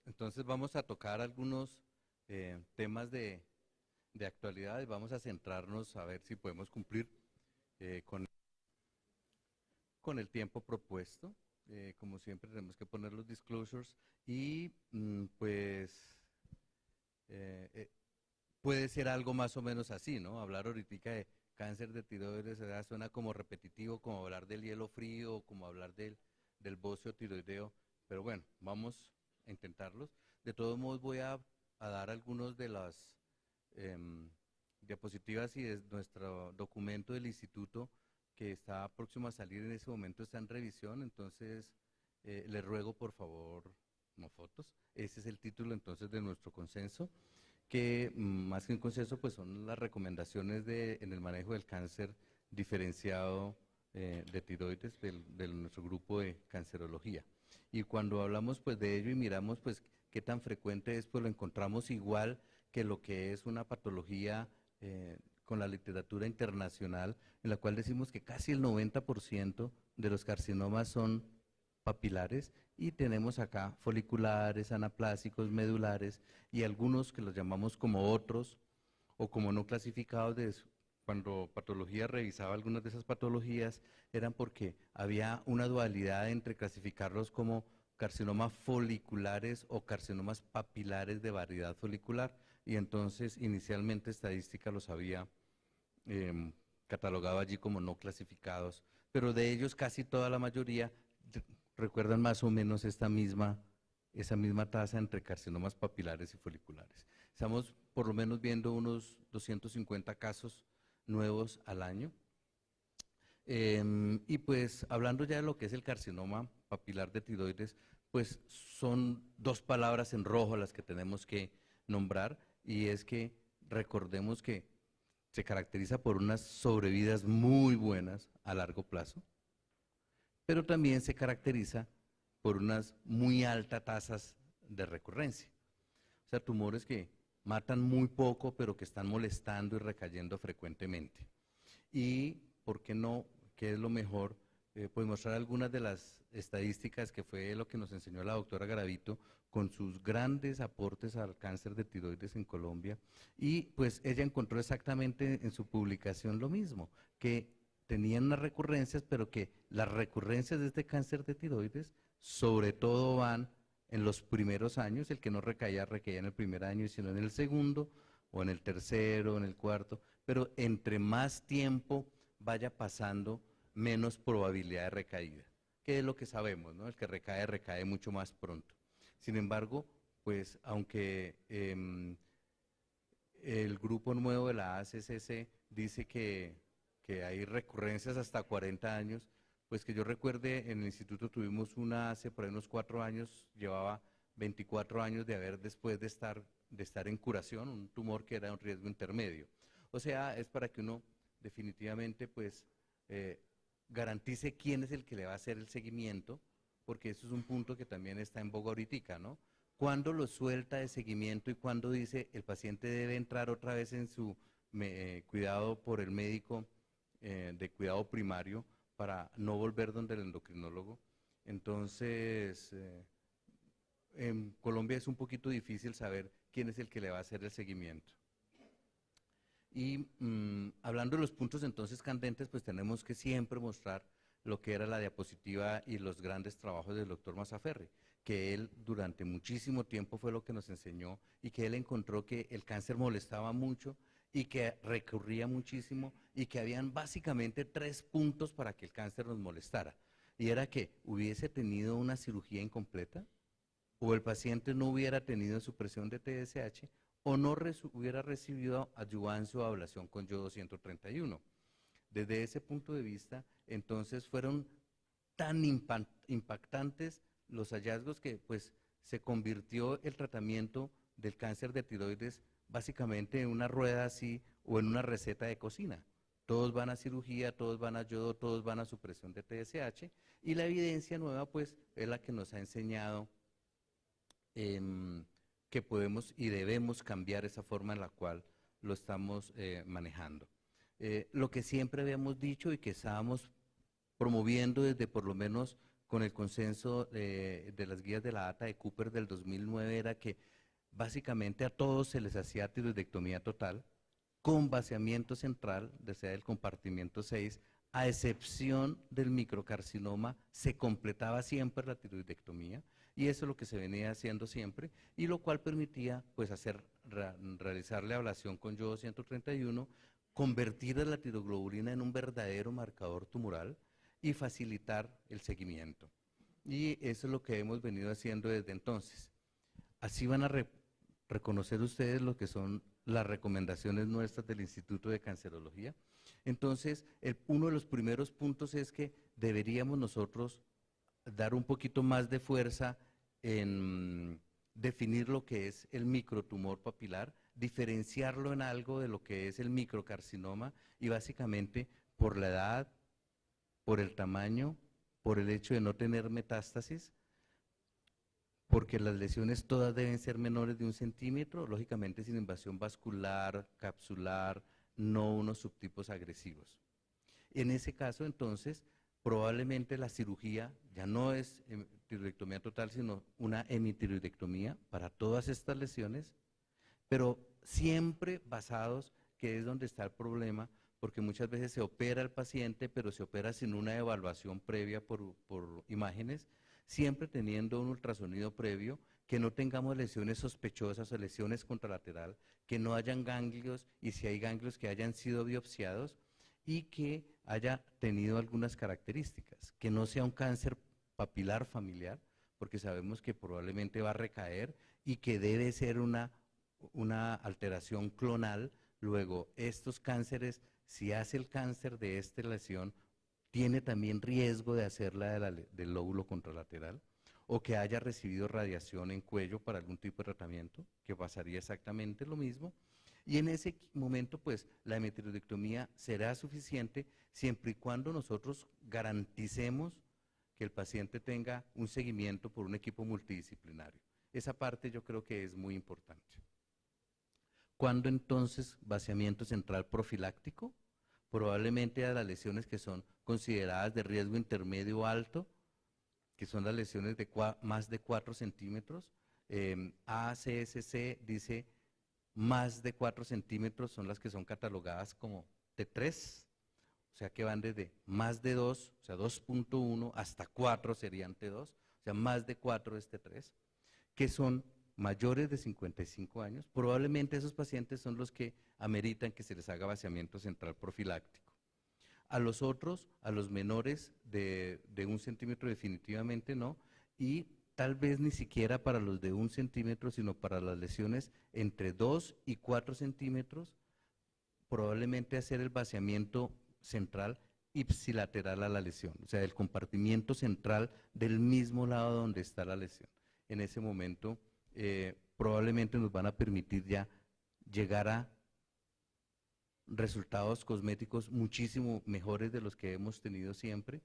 Entonces vamos a tocar algunos temas de actualidad y vamos a centrarnos a ver si podemos cumplir eh, con, con el tiempo propuesto. Como siempre tenemos que poner los disclosures y pues puede ser algo más o menos así, ¿no? Hablar ahorita de cáncer de tiroides suena como repetitivo, como hablar del hielo frío, como hablar del bocio tiroideo, pero bueno, vamos a intentarlos. De todos modos voy a dar algunos de las diapositivas y de nuestro documento del instituto que está próximo a salir en ese momento, está en revisión, entonces les ruego por favor no fotos. Ese es el título entonces de nuestro consenso, que más que un consenso pues son las recomendaciones en el manejo del cáncer diferenciado de tiroides de nuestro grupo de cancerología. Y cuando hablamos pues de ello y miramos pues qué tan frecuente es, pues lo encontramos igual que lo que es una patología con la literatura internacional, en la cual decimos que casi el 90% de los carcinomas son papilares, y tenemos acá foliculares, anaplásicos, medulares y algunos que los llamamos como otros o como no clasificados. Cuando patología revisaba algunas de esas patologías eran porque había una dualidad entre clasificarlos como carcinomas foliculares o carcinomas papilares de variedad folicular, y entonces inicialmente estadística los había eh, catalogado allí como no clasificados, pero de ellos casi toda la mayoría recuerdan más o menos esa misma tasa entre carcinomas papilares y foliculares. Estamos por lo menos viendo unos 250 casos nuevos al año. Y pues hablando ya de lo que es el carcinoma papilar de tiroides, pues son dos palabras en rojo las que tenemos que nombrar, y es que recordemos que se caracteriza por unas sobrevidas muy buenas a largo plazo, pero también se caracteriza por unas muy altas tasas de recurrencia. O sea, tumores que matan muy poco, pero que están molestando y recayendo frecuentemente. Y, ¿por qué no? ¿Qué es lo mejor? Pues mostrar algunas de las estadísticas que fue lo que nos enseñó la doctora Garavito con sus grandes aportes al cáncer de tiroides en Colombia. Y pues ella encontró exactamente en su publicación lo mismo, que tenían unas recurrencias, pero que las recurrencias de este cáncer de tiroides sobre todo van en los primeros años. El que no recaía, recaía en el primer año, sino en el segundo, o en el tercero, o en el cuarto, pero entre más tiempo vaya pasando, menos probabilidad de recaída, que es lo que sabemos, ¿no? El que recae, recae mucho más pronto. Sin embargo, pues aunque el grupo nuevo de la ACCC dice que hay recurrencias hasta 40 años, pues que yo recuerde, en el instituto tuvimos una hace por ahí unos 4 años, llevaba 24 años de haber después de estar en curación, un tumor que era un riesgo intermedio. O sea, es para que uno definitivamente pues eh, garantice quién es el que le va a hacer el seguimiento, porque eso es un punto que también está en boga ahorita, ¿no? ¿Cuándo lo suelta de seguimiento y cuándo dice el paciente debe entrar otra vez en su cuidado por el médico de cuidado primario para no volver donde el endocrinólogo? Entonces, en Colombia es un poquito difícil saber quién es el que le va a hacer el seguimiento. Y hablando de los puntos entonces candentes, pues tenemos que siempre mostrar lo que era la diapositiva y los grandes trabajos del doctor Mazzaferri, que él durante muchísimo tiempo fue lo que nos enseñó, y que él encontró que el cáncer molestaba mucho y que recurría muchísimo, y que habían básicamente 3 puntos para que el cáncer nos molestara. Y era que hubiese tenido una cirugía incompleta, o el paciente no hubiera tenido supresión de TSH, o no hubiera recibido adyuvancia o ablación con yodo 131. Desde ese punto de vista, entonces fueron tan impactantes los hallazgos que pues se convirtió el tratamiento del cáncer de tiroides básicamente en una rueda así, o en una receta de cocina. Todos van a cirugía, todos van a yodo, todos van a supresión de TSH, y la evidencia nueva pues es la que nos ha enseñado que podemos y debemos cambiar esa forma en la cual lo estamos manejando. Lo que siempre habíamos dicho y que estábamos promoviendo desde por lo menos con el consenso de las guías de la ATA de Cooper del 2009 era que básicamente a todos se les hacía tiroidectomía total con vaciamiento central, desde el compartimiento 6, a excepción del microcarcinoma, se completaba siempre la tiroidectomía y eso es lo que se venía haciendo siempre y lo cual permitía pues realizar la ablación con yodo 131, convertir a la tiroglobulina en un verdadero marcador tumoral y facilitar el seguimiento. Y eso es lo que hemos venido haciendo desde entonces. Así van a reconocer ustedes lo que son las recomendaciones nuestras del Instituto de Cancerología. Entonces, uno de los primeros puntos es que deberíamos nosotros dar un poquito más de fuerza en definir lo que es el microtumor papilar, diferenciarlo en algo de lo que es el microcarcinoma y básicamente por la edad, por el tamaño, por el hecho de no tener metástasis, porque las lesiones todas deben ser menores de 1 centímetro, lógicamente sin invasión vascular, capsular, no unos subtipos agresivos. En ese caso, entonces, probablemente la cirugía ya no es tiroidectomía total, sino una hemitiroidectomía para todas estas lesiones, pero siempre basados, que es donde está el problema, porque muchas veces se opera al paciente, pero se opera sin una evaluación previa por imágenes, siempre teniendo un ultrasonido previo, que no tengamos lesiones sospechosas o lesiones contralateral, que no hayan ganglios y si hay ganglios que hayan sido biopsiados y que haya tenido algunas características, que no sea un cáncer papilar familiar, porque sabemos que probablemente va a recaer y que debe ser una alteración clonal. Luego, estos cánceres, si hace el cáncer de esta lesión, tiene también riesgo de hacerla del lóbulo contralateral, o que haya recibido radiación en cuello para algún tipo de tratamiento, que pasaría exactamente lo mismo. Y en ese momento, pues, la hemitiroidectomía será suficiente siempre y cuando nosotros garanticemos que el paciente tenga un seguimiento por un equipo multidisciplinario. Esa parte yo creo que es muy importante. ¿Cuándo entonces vaciamiento central profiláctico? Probablemente a las lesiones que son consideradas de riesgo intermedio o alto, que son las lesiones de más de 4 centímetros. ACSC dice más de 4 centímetros son las que son catalogadas como T3, o sea que van desde más de 2, o sea 2.1 hasta 4 serían T2, o sea más de 4 es T3, que son mayores de 55 años. Probablemente esos pacientes son los que ameritan que se les haga vaciamiento central profiláctico. A los otros, a los menores de 1 centímetro definitivamente no, y tal vez ni siquiera para los de 1 centímetro, sino para las lesiones entre 2 y 4 centímetros, probablemente hacer el vaciamiento central ipsilateral a la lesión, o sea, el compartimiento central del mismo lado donde está la lesión. En ese momento, probablemente nos van a permitir ya llegar a resultados cosméticos muchísimo mejores de los que hemos tenido siempre,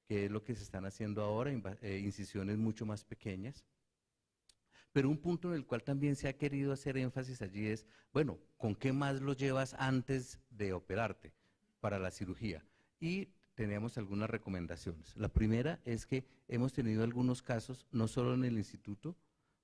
que es lo que se están haciendo ahora, incisiones mucho más pequeñas. Pero un punto en el cual también se ha querido hacer énfasis allí es, bueno, ¿con qué más lo llevas antes de operarte para la cirugía? Y teníamos algunas recomendaciones. La primera es que hemos tenido algunos casos, no solo en el instituto,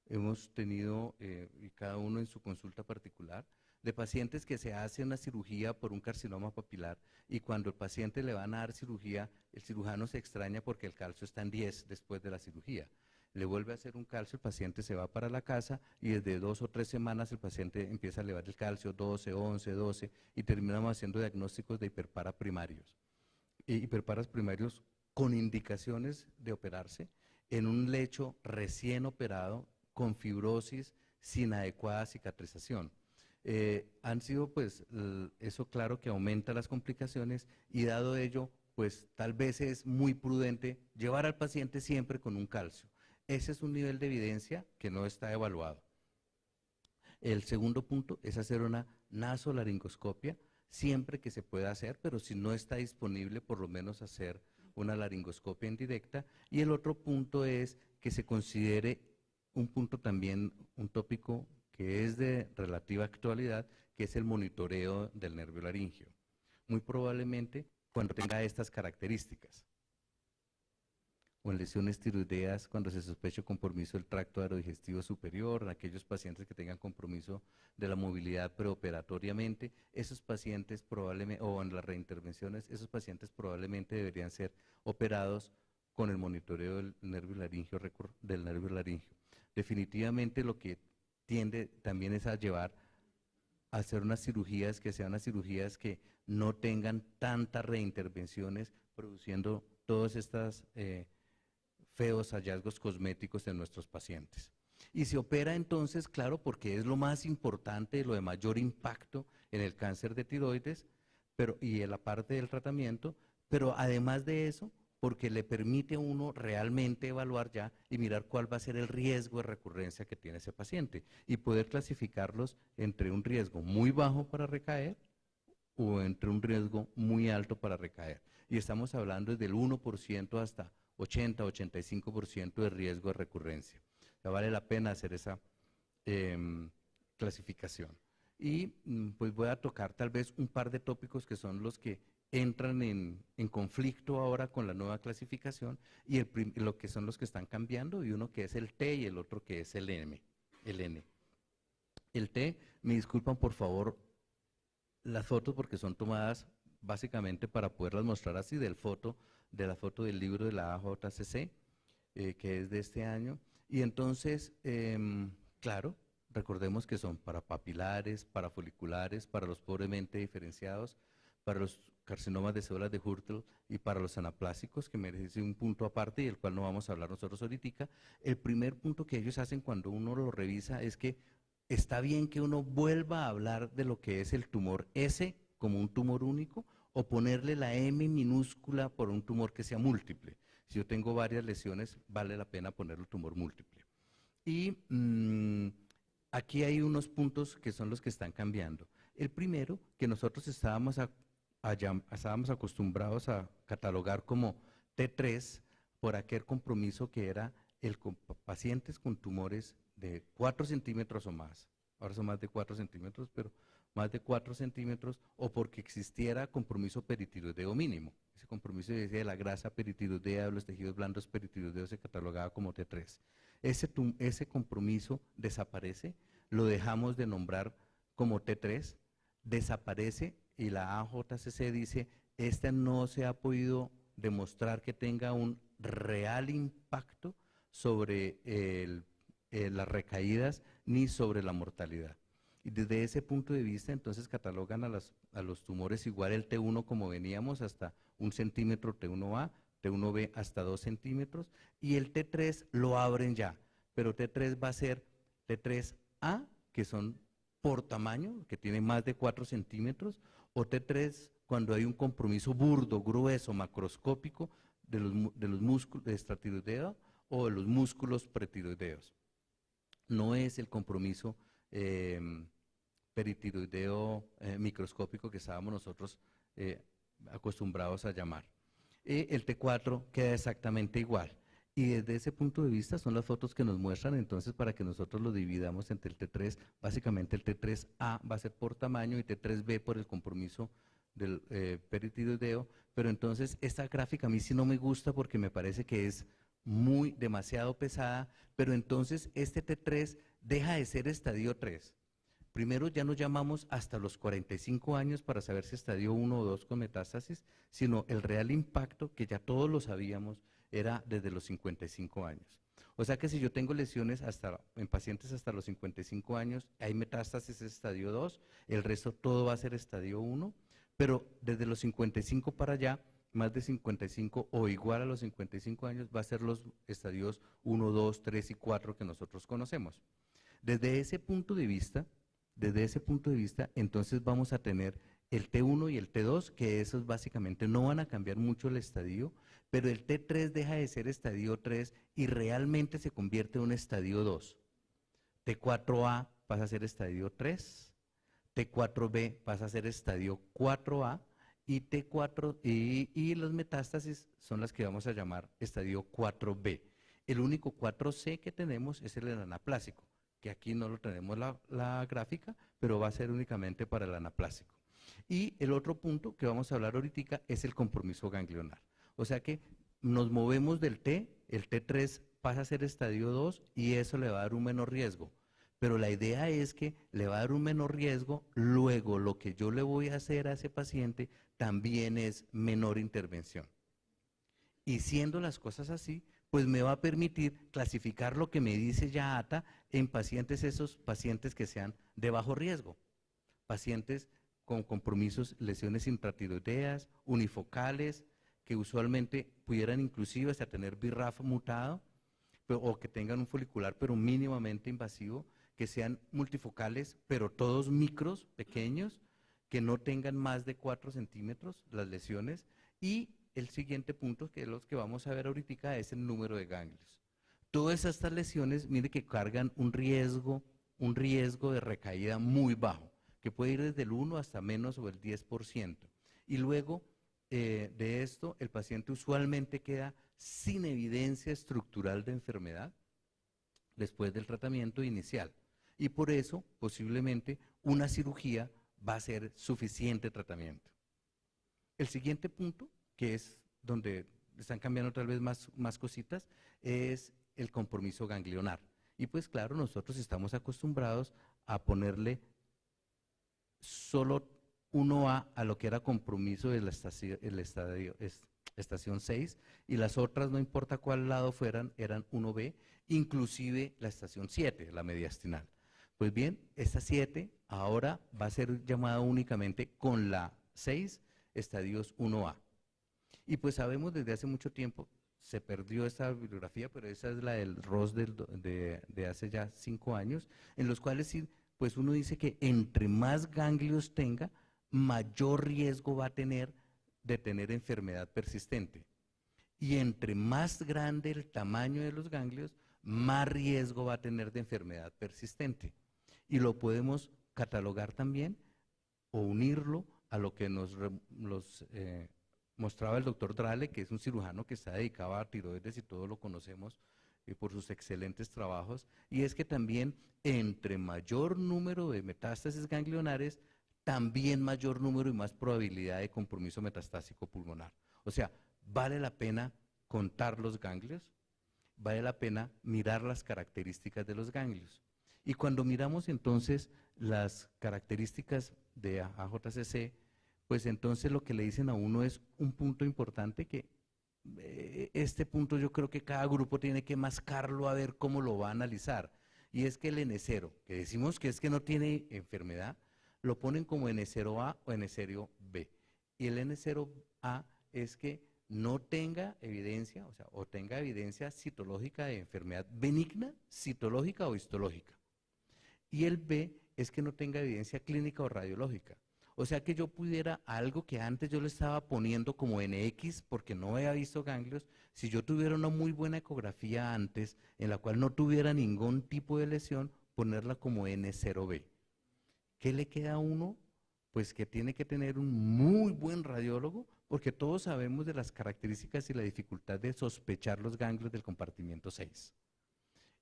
hemos tenido, y cada uno en su consulta particular, de pacientes que se hace una cirugía por un carcinoma papilar y cuando el paciente le van a dar cirugía, el cirujano se extraña porque el calcio está en 10 después de la cirugía. Le vuelve a hacer un calcio, el paciente se va para la casa y desde 2 o 3 semanas el paciente empieza a elevar el calcio 12, 11, 12 y terminamos haciendo diagnósticos de hiperpara primarios. Hiperparas primarios con indicaciones de operarse en un lecho recién operado con fibrosis sin adecuada cicatrización. Han sido pues eso claro que aumenta las complicaciones y dado ello pues tal vez es muy prudente llevar al paciente siempre con un calcio. Ese es un nivel de evidencia que no está evaluado. El segundo punto es hacer una nasolaringoscopia siempre que se pueda hacer, pero si no está disponible por lo menos hacer una laringoscopia indirecta. Y el otro punto es que se considere un punto también, un tópico que es de relativa actualidad, que es el monitoreo del nervio laringio. Muy probablemente cuando tenga estas características, o en lesiones tiroideas cuando se sospeche compromiso del tracto aerodigestivo superior, en aquellos pacientes que tengan compromiso de la movilidad preoperatoriamente, esos pacientes probablemente, o en las reintervenciones, esos pacientes probablemente deberían ser operados con el monitoreo del nervio laringio, del nervio laringio. Definitivamente lo que tiende también es a llevar a hacer unas cirugías que sean unas cirugías que no tengan tantas reintervenciones, produciendo todas estas feos hallazgos cosméticos en nuestros pacientes. Y se opera entonces, claro, porque es lo más importante, lo de mayor impacto en el cáncer de tiroides y en la parte del tratamiento, pero además de eso, porque le permite a uno realmente evaluar ya y mirar cuál va a ser el riesgo de recurrencia que tiene ese paciente y poder clasificarlos entre un riesgo muy bajo para recaer o entre un riesgo muy alto para recaer. Y estamos hablando del 1% hasta 80-85% de riesgo de recurrencia. Ya vale la pena hacer esa clasificación. Y pues voy a tocar tal vez un par de tópicos que son los que entran en conflicto ahora con la nueva clasificación y lo que son los que están cambiando, y uno que es el T y el otro que es el N. El T, me disculpan por favor las fotos porque son tomadas básicamente para poderlas mostrar así de la foto del libro de la AJCC, que es de este año. Y entonces, claro, recordemos que son para papilares, para foliculares, para los pobremente diferenciados, para los carcinomas de células de Hürtel y para los anaplásicos, que merece un punto aparte y del cual no vamos a hablar nosotros ahorita. El primer punto que ellos hacen cuando uno lo revisa es que está bien que uno vuelva a hablar de lo que es el tumor S como un tumor único o ponerle la M minúscula por un tumor que sea múltiple. Si yo tengo varias lesiones, vale la pena ponerle tumor múltiple. Y aquí hay unos puntos que son los que están cambiando. El primero, que nosotros estábamos acostumbrados a catalogar como T3 por aquel compromiso que era pacientes con tumores de 4 centímetros o más. Ahora son más de 4 centímetros, pero más de 4 centímetros, o porque existiera compromiso peritiroideo mínimo. Ese compromiso de la grasa peritiroidea de los tejidos blandos peritiroideos se catalogaba como T3. Ese compromiso desaparece, lo dejamos de nombrar como T3, desaparece y la AJCC dice, esta no se ha podido demostrar que tenga un real impacto sobre las recaídas ni sobre la mortalidad. Y desde ese punto de vista, entonces catalogan a los tumores igual el T1 como veníamos, hasta 1 centímetro T1A, T1B hasta 2 centímetros, y el T3 lo abren ya, pero T3 va a ser T3A, que son por tamaño, que tiene más de 4 centímetros, o T3 cuando hay un compromiso burdo, grueso, macroscópico de los músculos de extratiroideo o de los músculos pretiroideos. No es el compromiso peritiroideo microscópico que estábamos nosotros acostumbrados a llamar. El T4 queda exactamente igual. Y desde ese punto de vista son las fotos que nos muestran, entonces para que nosotros lo dividamos entre el T3, básicamente el T3A va a ser por tamaño y T3B por el compromiso del peritiroideo, pero entonces esta gráfica a mí sí no me gusta porque me parece que es demasiado pesada, pero entonces este T3 deja de ser estadio 3. Primero ya no llamamos hasta los 45 años para saber si estadio 1 o 2 con metástasis, sino el real impacto, que ya todos lo sabíamos, era desde los 55 años. O sea que si yo tengo lesiones en pacientes hasta los 55 años, hay metástasis estadio 2, el resto todo va a ser estadio 1, pero desde los 55 para allá, más de 55 o igual a los 55 años, va a ser los estadios 1, 2, 3 y 4 que nosotros conocemos. Desde ese punto de vista, entonces vamos a tener el T1 y el T2, que esos básicamente no van a cambiar mucho el estadio, pero el T3 deja de ser estadio 3 y realmente se convierte en un estadio 2. T4A pasa a ser estadio 3, T4B pasa a ser estadio 4A y T4 y las metástasis son las que vamos a llamar estadio 4B. El único 4C que tenemos es el anaplásico, que aquí no lo tenemos la gráfica, pero va a ser únicamente para el anaplásico. Y el otro punto que vamos a hablar ahorita es el compromiso ganglionar. O sea que nos movemos del T, el T3 pasa a ser estadio 2 y eso le va a dar un menor riesgo. Pero la idea es que le va a dar un menor riesgo, luego lo que yo le voy a hacer a ese paciente también es menor intervención. Y siendo las cosas así, pues me va a permitir clasificar lo que me dice ya ATA en pacientes, esos pacientes que sean de bajo riesgo, pacientes con compromisos, lesiones intratiroideas, unifocales, que usualmente pudieran inclusive hasta tener BRAF mutado, o que tengan un folicular pero mínimamente invasivo, que sean multifocales, pero todos micros, pequeños, que no tengan más de 4 centímetros las lesiones. Y el siguiente punto, que es los que vamos a ver ahorita, es el número de ganglios. Todas estas lesiones, mire que cargan un riesgo de recaída muy bajo, que puede ir desde el 1 hasta menos o el 10%. Y luego de esto, el paciente usualmente queda sin evidencia estructural de enfermedad después del tratamiento inicial. Y por eso, posiblemente, una cirugía va a ser suficiente tratamiento. El siguiente punto, que es donde están cambiando tal vez más cositas, es el compromiso ganglionar. Y pues claro, nosotros estamos acostumbrados a ponerle solo 1A a lo que era compromiso de la estación 6, y las otras, no importa cuál lado fueran, eran 1B, inclusive la estación 7, la mediastinal. Pues bien, esta 7 ahora va a ser llamada únicamente con la 6, estadios 1A. Y pues sabemos desde hace mucho tiempo, se perdió esta bibliografía, pero esa es la del ROS de hace ya 5 años, en los cuales sí, pues uno dice que entre más ganglios tenga, mayor riesgo va a tener de tener enfermedad persistente. Y entre más grande el tamaño de los ganglios, más riesgo va a tener de enfermedad persistente. Y lo podemos catalogar también o unirlo a lo que nos mostraba el doctor Drale, que es un cirujano que está dedicado a tiroides y todos lo conocemos por sus excelentes trabajos, y es que también entre mayor número de metástasis ganglionares, también mayor número y más probabilidad de compromiso metastásico pulmonar. O sea, vale la pena contar los ganglios, vale la pena mirar las características de los ganglios. Y cuando miramos entonces las características de AJCC, pues entonces lo que le dicen a uno es un punto importante que este punto yo creo que cada grupo tiene que mascarlo a ver cómo lo va a analizar. Y es que el N0, que decimos que es que no tiene enfermedad, lo ponen como N0A o N0B. Y el N0A es que no tenga evidencia, o sea, o tenga evidencia citológica de enfermedad benigna, citológica o histológica. Y el B es que no tenga evidencia clínica o radiológica. O sea que yo pudiera, algo que antes yo le estaba poniendo como NX porque no había visto ganglios, si yo tuviera una muy buena ecografía antes, en la cual no tuviera ningún tipo de lesión, ponerla como N0B. ¿Qué le queda a uno? Pues que tiene que tener un muy buen radiólogo, porque todos sabemos de las características y la dificultad de sospechar los ganglios del compartimiento 6.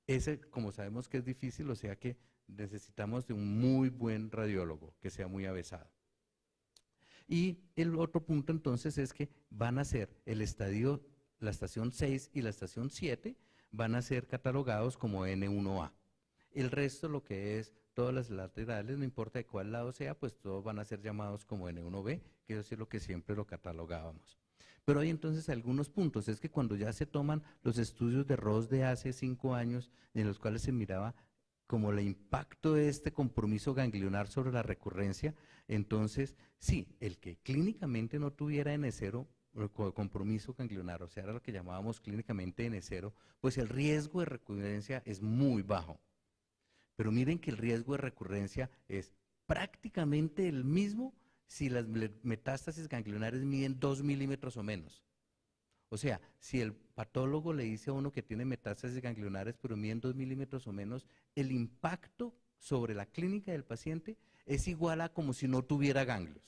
Ese, como sabemos que es difícil, o sea que necesitamos de un muy buen radiólogo, que sea muy avesado. Y el otro punto entonces es que van a ser el estadio, la estación 6 y la estación 7 van a ser catalogados como N1A. El resto, lo que es todas las laterales, no importa de cuál lado sea, pues todos van a ser llamados como N1B, que eso es lo que siempre lo catalogábamos. Pero hay entonces algunos puntos, es que cuando ya se toman los estudios de ROS de hace 5 años, en los cuales se miraba como el impacto de este compromiso ganglionar sobre la recurrencia, entonces sí, el que clínicamente no tuviera N0, compromiso ganglionar, o sea, era lo que llamábamos clínicamente N0, pues el riesgo de recurrencia es muy bajo. Pero miren que el riesgo de recurrencia es prácticamente el mismo si las metástasis ganglionares miden 2 milímetros o menos. O sea, si el patólogo le dice a uno que tiene metástasis ganglionares pero miden 2 milímetros o menos, el impacto sobre la clínica del paciente es igual a como si no tuviera ganglios.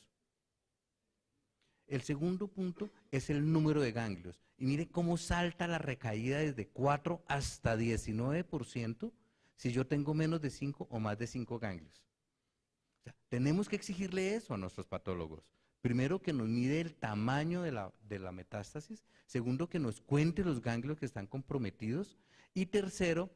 El segundo punto es el número de ganglios. Y mire cómo salta la recaída desde 4 hasta 19% si yo tengo menos de 5 o más de 5 ganglios. O sea, tenemos que exigirle eso a nuestros patólogos. Primero, que nos mide el tamaño de la metástasis. Segundo, que nos cuente los ganglios que están comprometidos. Y tercero,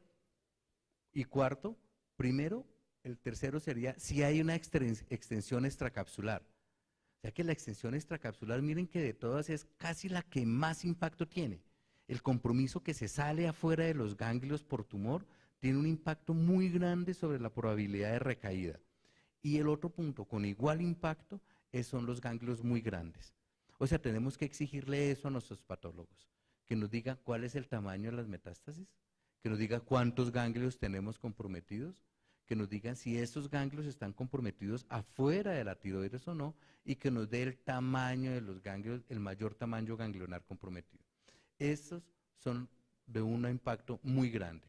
y cuarto, primero, el tercero sería si hay una extensión extracapsular. O sea que la extensión extracapsular, miren que de todas es casi la que más impacto tiene. El compromiso que se sale afuera de los ganglios por tumor tiene un impacto muy grande sobre la probabilidad de recaída. Y el otro punto con igual impacto son los ganglios muy grandes. O sea, tenemos que exigirle eso a nuestros patólogos, que nos diga cuál es el tamaño de las metástasis, que nos diga cuántos ganglios tenemos comprometidos, que nos digan si estos ganglios están comprometidos afuera de la tiroides o no, y que nos dé el tamaño de los ganglios, el mayor tamaño ganglionar comprometido. Estos son de un impacto muy grande.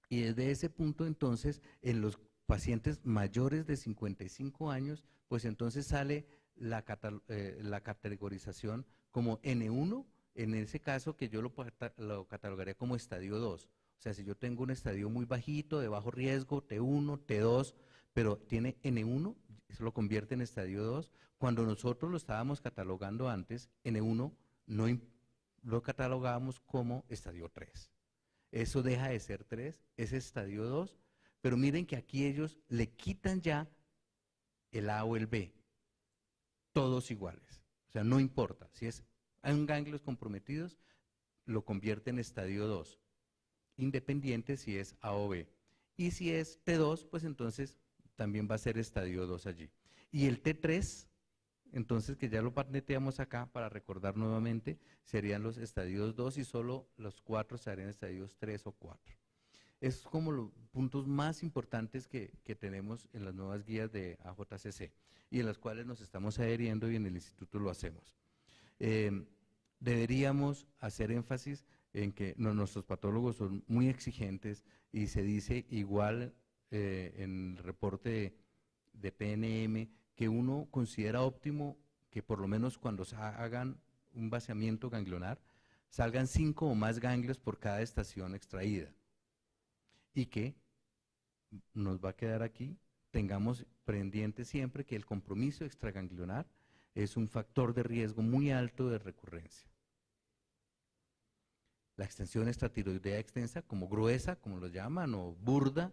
Y desde ese punto entonces, en los pacientes mayores de 55 años, pues entonces sale la categorización como N1, en ese caso que yo lo catalogaría como estadio 2. O sea, si yo tengo un estadio muy bajito, de bajo riesgo, T1, T2, pero tiene N1, eso lo convierte en estadio 2. Cuando nosotros lo estábamos catalogando antes, N1 no lo catalogábamos como estadio 3. Eso deja de ser 3, es estadio 2, pero miren que aquí ellos le quitan ya el A o el B, todos iguales. O sea, no importa, si hay un ganglios comprometidos, lo convierte en estadio 2, independiente si es A o B. Y si es T2, pues entonces también va a ser estadio 2 allí. Y el T3, entonces que ya lo patenteamos acá para recordar nuevamente, serían los estadios 2 y solo los 4 estarían estadios 3 o 4. Es como los puntos más importantes que tenemos en las nuevas guías de AJCC y en las cuales nos estamos adheriendo y en el instituto lo hacemos. Deberíamos hacer énfasis en que nuestros patólogos son muy exigentes y se dice igual en el reporte de PNM que uno considera óptimo que por lo menos cuando hagan un vaciamiento ganglionar salgan 5 o más ganglios por cada estación extraída. Y que nos va a quedar aquí, tengamos pendiente siempre que el compromiso extraganglionar es un factor de riesgo muy alto de recurrencia. La extensión extratiroidea extensa, como gruesa, como lo llaman, o burda,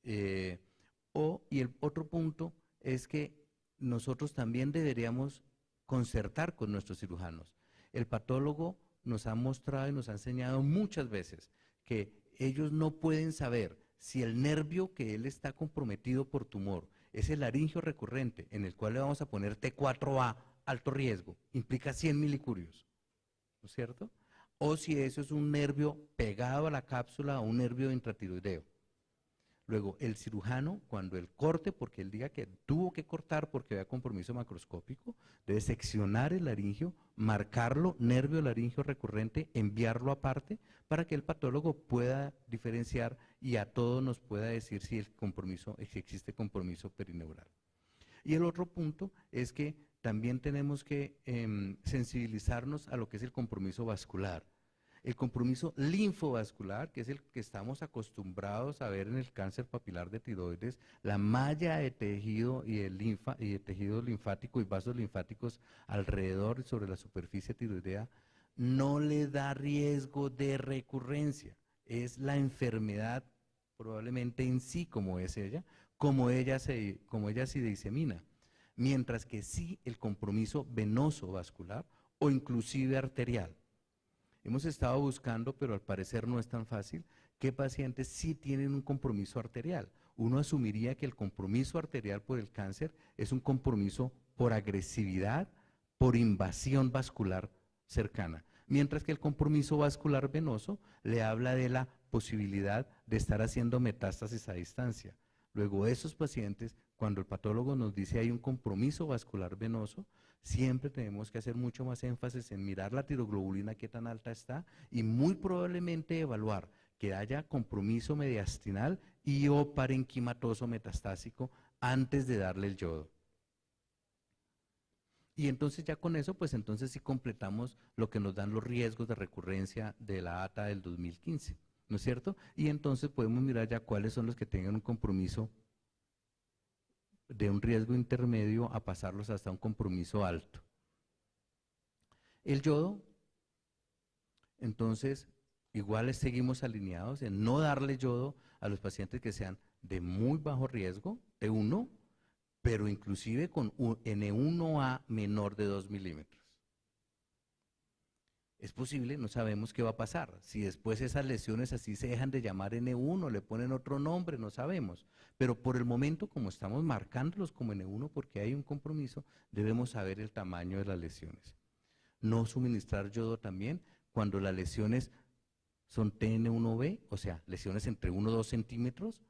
y el otro punto es que nosotros también deberíamos concertar con nuestros cirujanos. El patólogo nos ha mostrado y nos ha enseñado muchas veces que ellos no pueden saber si el nervio que él está comprometido por tumor es el laringio recurrente, en el cual le vamos a poner T4A, alto riesgo, implica 100 milicurios, ¿no es cierto? O si eso es un nervio pegado a la cápsula o un nervio intratiroideo. Luego, el cirujano, cuando él corte, porque él diga que tuvo que cortar porque había compromiso macroscópico, debe seccionar el laringio, marcarlo, nervio laringio recurrente, enviarlo aparte, para que el patólogo pueda diferenciar y a todos nos pueda decir si existe compromiso perineural. Y el otro punto es que también tenemos que sensibilizarnos a lo que es el compromiso vascular. El compromiso linfovascular, que es el que estamos acostumbrados a ver en el cáncer papilar de tiroides, la malla de tejido y de tejido linfático y vasos linfáticos alrededor y sobre la superficie tiroidea, no le da riesgo de recurrencia. Es la enfermedad probablemente en sí como es ella, como ella se disemina. Mientras que sí el compromiso venoso vascular o inclusive arterial. Hemos estado buscando, pero al parecer no es tan fácil, qué pacientes sí tienen un compromiso arterial. Uno asumiría que el compromiso arterial por el cáncer es un compromiso por agresividad, por invasión vascular cercana, mientras que el compromiso vascular venoso le habla de la posibilidad de estar haciendo metástasis a distancia. Luego, esos pacientes, cuando el patólogo nos dice hay un compromiso vascular venoso, siempre tenemos que hacer mucho más énfasis en mirar la tiroglobulina, qué tan alta está, y muy probablemente evaluar que haya compromiso mediastinal y o parenquimatoso metastásico antes de darle el yodo. Y entonces ya con eso, pues entonces sí completamos lo que nos dan los riesgos de recurrencia de la ATA del 2015, ¿no es cierto? Y entonces podemos mirar ya cuáles son los que tengan un compromiso de un riesgo intermedio a pasarlos hasta un compromiso alto. El yodo, entonces, igual seguimos alineados en no darle yodo a los pacientes que sean de muy bajo riesgo, T1, pero inclusive con un N1A menor de 2 milímetros. Es posible, no sabemos qué va a pasar. Si después esas lesiones así se dejan de llamar N1, le ponen otro nombre, no sabemos. Pero por el momento, como estamos marcándolos como N1 porque hay un compromiso, debemos saber el tamaño de las lesiones. No suministrar yodo también cuando las lesiones son TN1B, o sea, lesiones entre 1 y 2 centímetros,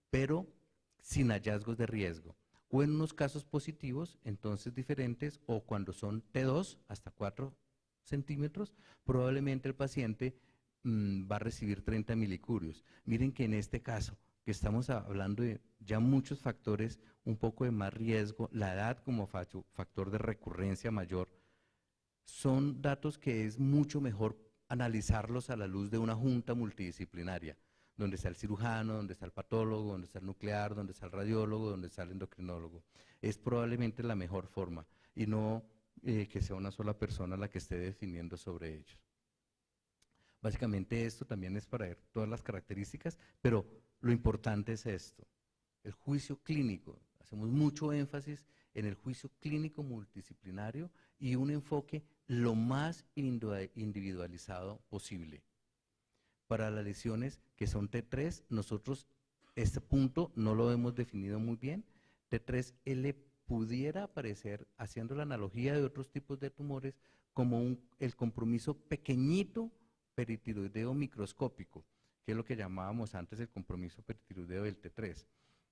pero sin hallazgos de riesgo. O en unos casos positivos, entonces diferentes, o cuando son T2 hasta 4 centímetros, probablemente el paciente va a recibir 30 milicurios. Miren que en este caso, que estamos hablando de ya muchos factores, un poco de más riesgo, la edad como factor de recurrencia mayor, son datos que es mucho mejor analizarlos a la luz de una junta multidisciplinaria, donde está el cirujano, donde está el patólogo, donde está el nuclear, donde está el radiólogo, donde está el endocrinólogo. Es probablemente la mejor forma y no que sea una sola persona la que esté definiendo sobre ellos. Básicamente esto también es para ver todas las características, pero lo importante es esto, el juicio clínico. Hacemos mucho énfasis en el juicio clínico multidisciplinario y un enfoque lo más individualizado posible. Para las lesiones que son T3, nosotros este punto no lo hemos definido muy bien. T3L pudiera aparecer, haciendo la analogía de otros tipos de tumores, como el compromiso pequeñito peritiroideo microscópico, que es lo que llamábamos antes el compromiso peritiroideo del T3.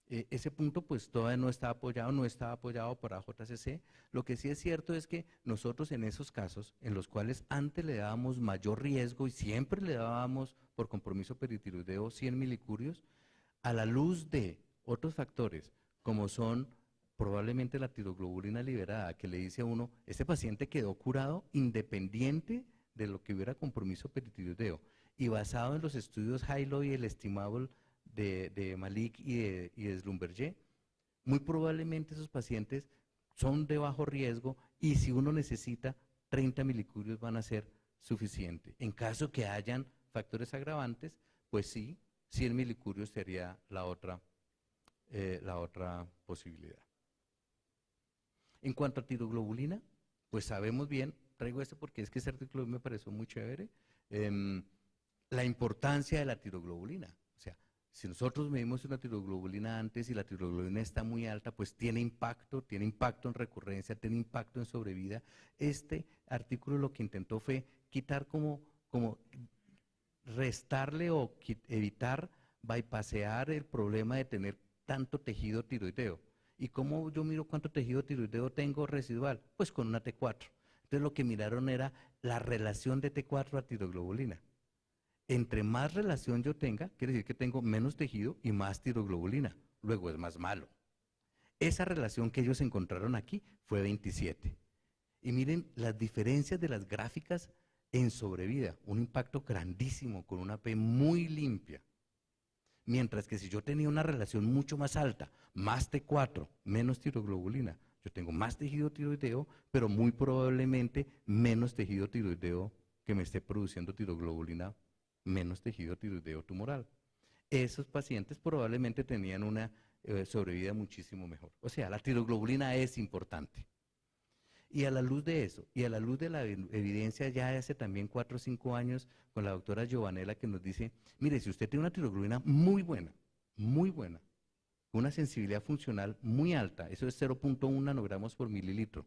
Ese punto pues todavía no está apoyado por AJCC. Lo que sí es cierto es que nosotros en esos casos, en los cuales antes le dábamos mayor riesgo y siempre le dábamos por compromiso peritiroideo 100 milicurios, a la luz de otros factores, como son probablemente la tiroglobulina liberada, que le dice a uno, este paciente quedó curado independiente de lo que hubiera compromiso peritiroideo, y basado en los estudios HILO y el estimable de Malik y de Schlumberger, muy probablemente esos pacientes son de bajo riesgo y si uno necesita 30 milicurios van a ser suficiente. En caso que hayan factores agravantes, pues sí, 100 milicurios sería la otra posibilidad. En cuanto a tiroglobulina, pues sabemos bien, traigo esto porque es que ese artículo me pareció muy chévere, la importancia de la tiroglobulina. O sea, si nosotros medimos una tiroglobulina antes y la tiroglobulina está muy alta, pues tiene impacto en recurrencia, tiene impacto en sobrevida. Este artículo lo que intentó fue quitar como restarle o evitar, bypassear el problema de tener tanto tejido tiroideo. ¿Y cómo yo miro cuánto tejido tiroideo tengo residual? Pues con una T4. Entonces lo que miraron era la relación de T4 a tiroglobulina. Entre más relación yo tenga, quiere decir que tengo menos tejido y más tiroglobulina. Luego es más malo. Esa relación que ellos encontraron aquí fue 27. Y miren las diferencias de las gráficas en sobrevida. Un impacto grandísimo con una P muy limpia. Mientras que si yo tenía una relación mucho más alta, más T4, menos tiroglobulina, yo tengo más tejido tiroideo, pero muy probablemente menos tejido tiroideo que me esté produciendo tiroglobulina, menos tejido tiroideo tumoral. Esos pacientes probablemente tenían una sobrevida muchísimo mejor. O sea, la tiroglobulina es importante. Y a la luz de eso, y a la luz de la evidencia ya de hace también 4 o 5 años con la doctora Giovanella que nos dice, mire, si usted tiene una tiroglobulina muy buena, una sensibilidad funcional muy alta, eso es 0.1 nanogramos por mililitro,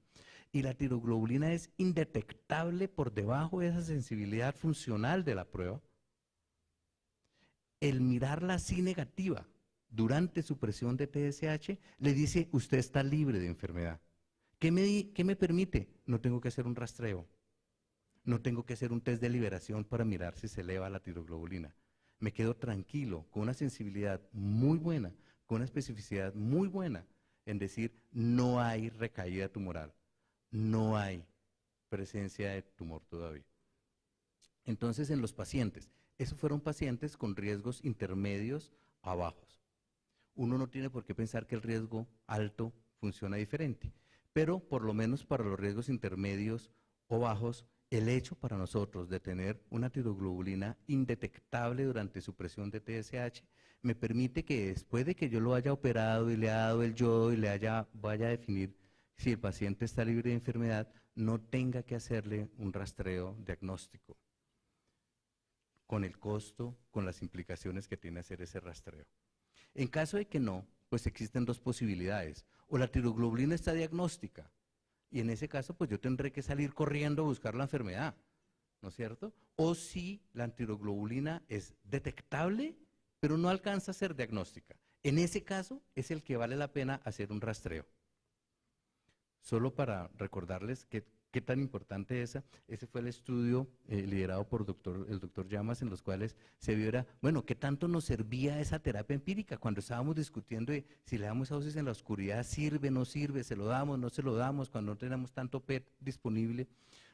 y la tiroglobulina es indetectable por debajo de esa sensibilidad funcional de la prueba, el mirarla así negativa durante su presión de TSH le dice, usted está libre de enfermedad. ¿Qué me permite? No tengo que hacer un rastreo, no tengo que hacer un test de liberación para mirar si se eleva la tiroglobulina. Me quedo tranquilo, con una sensibilidad muy buena, con una especificidad muy buena, en decir, no hay recaída tumoral, no hay presencia de tumor todavía. Entonces, en los pacientes, esos fueron pacientes con riesgos intermedios a bajos. Uno no tiene por qué pensar que el riesgo alto funciona diferente, pero por lo menos para los riesgos intermedios o bajos, el hecho para nosotros de tener una tiroglobulina indetectable durante supresión de TSH me permite que después de que yo lo haya operado y le haya dado el yodo y vaya a definir si el paciente está libre de enfermedad, no tenga que hacerle un rastreo diagnóstico, con el costo, con las implicaciones que tiene hacer ese rastreo. En caso de que no, pues existen dos posibilidades. O la tiroglobulina está diagnóstica, y en ese caso, pues yo tendré que salir corriendo a buscar la enfermedad, ¿no es cierto? O si la tiroglobulina es detectable, pero no alcanza a ser diagnóstica. En ese caso es el que vale la pena hacer un rastreo. Solo para recordarles qué tan importante ese fue el estudio liderado por el doctor Llamas, en los cuales se vio, bueno, qué tanto nos servía esa terapia empírica cuando estábamos discutiendo de si le damos dosis en la oscuridad, sirve, no sirve, se lo damos, no se lo damos, cuando no tenemos tanto PET disponible.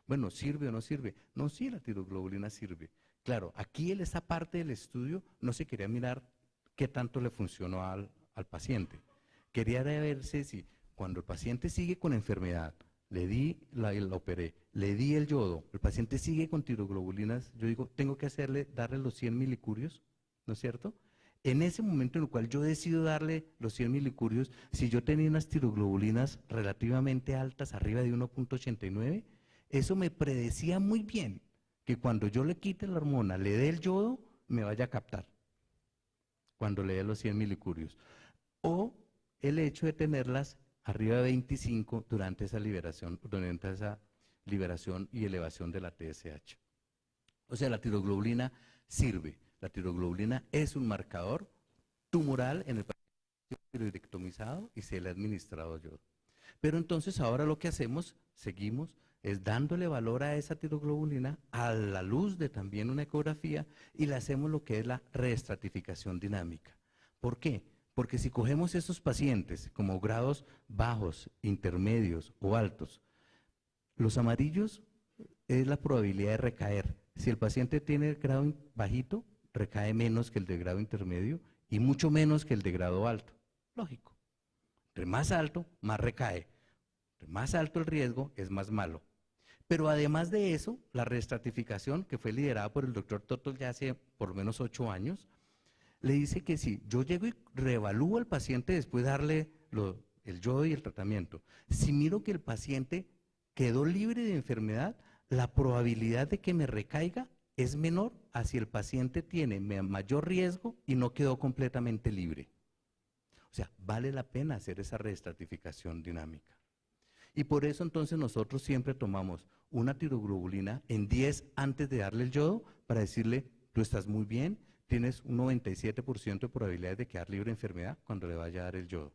Bueno, ¿sirve o no sirve? No, sí, la tiroglobulina sirve. Claro, aquí en esta parte del estudio no se quería mirar qué tanto le funcionó al paciente. Quería verse si cuando el paciente sigue con enfermedad, la operé, le di el yodo, el paciente sigue con tiroglobulinas, yo digo, tengo que darle los 100 milicurios, ¿no es cierto? En ese momento en el cual yo decido darle los 100 milicurios, si yo tenía unas tiroglobulinas relativamente altas, arriba de 1.89, eso me predecía muy bien que cuando yo le quite la hormona, le dé el yodo, me vaya a captar, cuando le dé los 100 milicurios. O el hecho de tenerlas arriba de 25 durante esa liberación y elevación de la TSH. O sea, la tiroglobulina sirve. La tiroglobulina es un marcador tumoral en el paciente tiroidectomizado y se le ha administrado yodo. Pero entonces ahora lo que hacemos, seguimos, es dándole valor a esa tiroglobulina a la luz de también una ecografía y le hacemos lo que es la reestratificación dinámica. ¿Por qué? Porque si cogemos esos pacientes como grados bajos, intermedios o altos, los amarillos es la probabilidad de recaer. Si el paciente tiene el grado bajito, recae menos que el de grado intermedio y mucho menos que el de grado alto. Lógico. Entre más alto, más recae. Entre más alto el riesgo, es más malo. Pero además de eso, la reestratificación, que fue liderada por el doctor Totol ya hace por lo menos 8 años, le dice que si yo llego y reevalúo al paciente después de darle el yodo y el tratamiento, si miro que el paciente quedó libre de enfermedad, la probabilidad de que me recaiga es menor a si el paciente tiene mayor riesgo y no quedó completamente libre. O sea, vale la pena hacer esa reestratificación dinámica. Y por eso entonces nosotros siempre tomamos una tiroglobulina en 10 antes de darle el yodo para decirle, tú estás muy bien, tienes un 97% de probabilidades de quedar libre de enfermedad cuando le vaya a dar el yodo.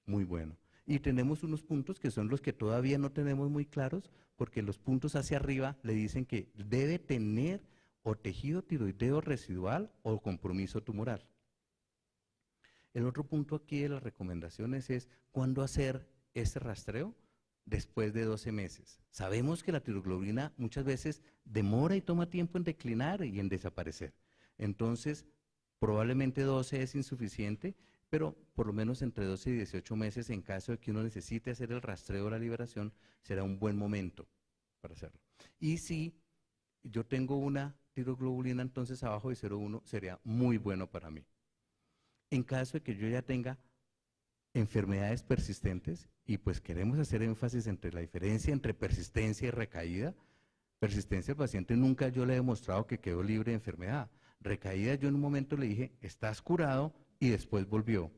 Muy bueno. Y tenemos unos puntos que son los que todavía no tenemos muy claros, porque los puntos hacia arriba le dicen que debe tener o tejido tiroideo residual o compromiso tumoral. El otro punto aquí de las recomendaciones es cuándo hacer ese rastreo. Después de 12 meses. Sabemos que la tiroglobulina muchas veces demora y toma tiempo en declinar y en desaparecer. Entonces, probablemente 12 es insuficiente, pero por lo menos entre 12 y 18 meses, en caso de que uno necesite hacer el rastreo de la liberación, será un buen momento para hacerlo. Y si yo tengo una tiroglobulina entonces abajo de 0,1, sería muy bueno para mí. En caso de que yo ya tenga enfermedades persistentes, y pues queremos hacer énfasis entre la diferencia entre persistencia y recaída. Persistencia, el paciente nunca yo le he demostrado que quedó libre de enfermedad. Recaída, yo en un momento le dije, estás curado, y después volvió.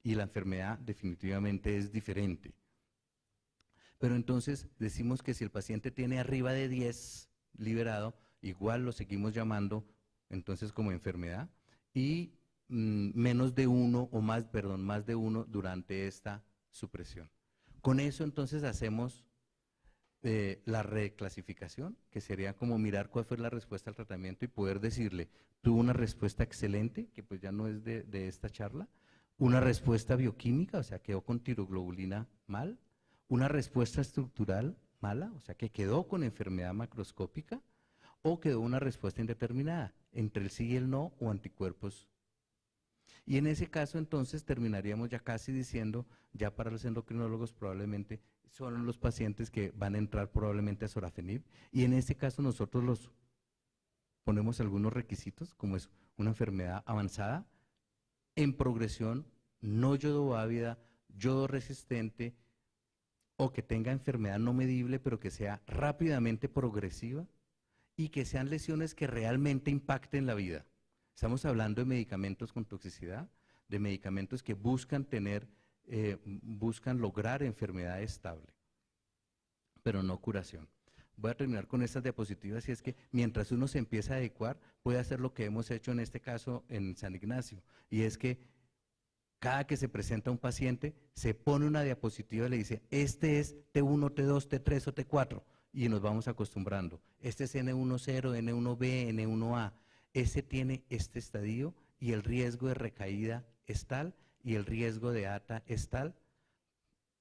Y la enfermedad definitivamente es diferente. Pero entonces decimos que si el paciente tiene arriba de 10 liberado, igual lo seguimos llamando entonces como enfermedad, y menos de uno o más, perdón, más de uno durante esta supresión. Con eso entonces hacemos la reclasificación, que sería como mirar cuál fue la respuesta al tratamiento y poder decirle, tuvo una respuesta excelente, que pues ya no es de esta charla, una respuesta bioquímica, o sea, quedó con tiroglobulina mal, una respuesta estructural mala, o sea, que quedó con enfermedad macroscópica, o quedó una respuesta indeterminada, entre el sí y el no, o anticuerpos. Y en ese caso entonces terminaríamos ya casi diciendo, ya para los endocrinólogos probablemente son los pacientes que van a entrar probablemente a sorafenib, y en este caso nosotros los ponemos algunos requisitos, como es una enfermedad avanzada, en progresión, no yodo-ávida, yodo resistente, o que tenga enfermedad no medible, pero que sea rápidamente progresiva, y que sean lesiones que realmente impacten la vida. Estamos hablando de medicamentos con toxicidad, de medicamentos que buscan buscan lograr enfermedad estable, pero no curación. Voy a terminar con estas diapositivas y es que mientras uno se empieza a adecuar, puede hacer lo que hemos hecho en este caso en San Ignacio, y es que cada que se presenta un paciente, se pone una diapositiva y le dice, este es T1, T2, T3 o T4, y nos vamos acostumbrando. Este es N10, N1B, N1A. Ese tiene este estadio y el riesgo de recaída es tal y el riesgo de ATA es tal,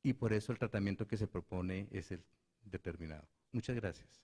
y por eso el tratamiento que se propone es el determinado. Muchas gracias.